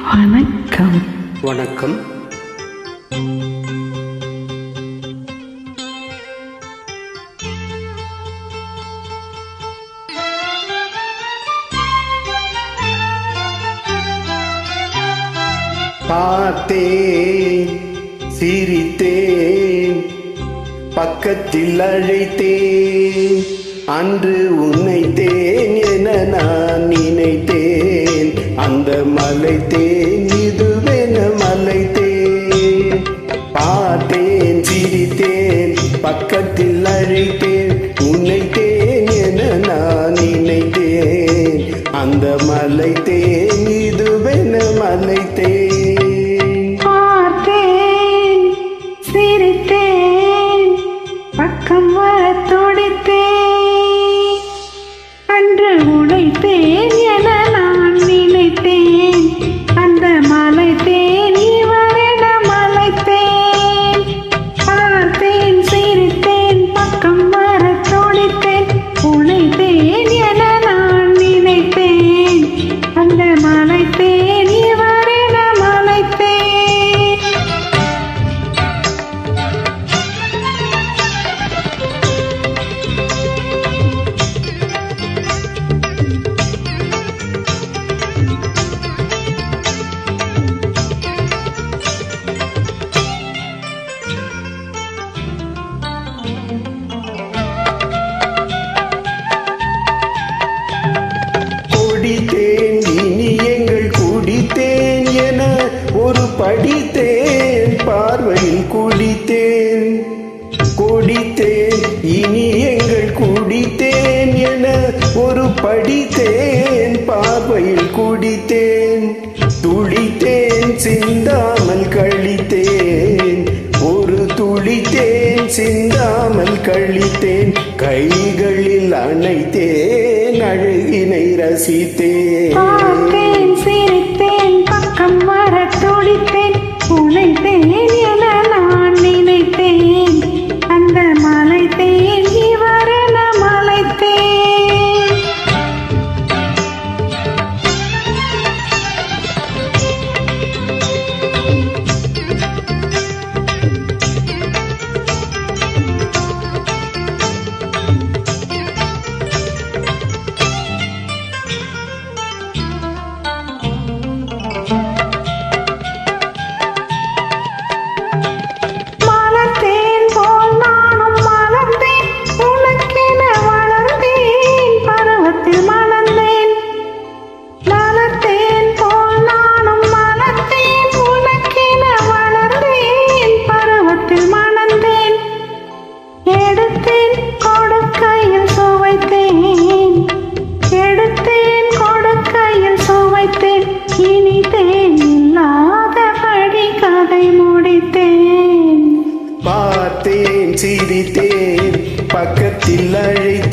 வணக்கம். வணக்கம். பார்த்தேன், சிரித்தேன், பக்கத்தில் அழைத்தேன், அன்று உன்னை தேன் என நான் நினைத்தேன், அந்த மலைத்தேன் இதுவென மலைத்தேன். பார்த்தேன், சிரித்தேன், பக்கத்தில் அழைத்தேன், உன்னை தேன் என நான் நினைத்தேன், அந்த மலைத்தேன் இதுவென மலைத்தேன். பக்கம் வர துடித்தேன், அன்று உழைத்தேன் என நான் நினைத்தேன், அந்த மலைத்தேன் இவரென மலைத்தேன். பார்த்தேன், சிரித்தேன், பக்கம் வர துடித்தேன், உழைத்தேன் என நான் நினைத்தேன், அந்த மலைத்தேன் இவரென மலைத்தேன். குடித்தேன், இனி எங்கள் குடித்தேன் என ஒரு படித்தேன், பார்வையில் குடித்தேன். குடித்தேன், இனி எங்கள் குடித்தேன் என ஒரு படித்தேன், பார்வையில் குடித்தேன். துளித்தேன், சிந்தாமல் கழித்தேன், ஒரு துளித்தேன், சிந்தாமல் கழித்தேன். கைகளில் அணைத்தேன், அழகினை ரசித்தேன். பார்த்தேன், சிரித்தேன், பக்கம் வர துடித்தேன், உழைத்தேன் என நான் நினைத்தேன், அந்த மலைத்தேன் இவரென மலைத்தேன். பார்த்தேன், சிரித்தேன், பக்கத்தில் அழைத்தேன்,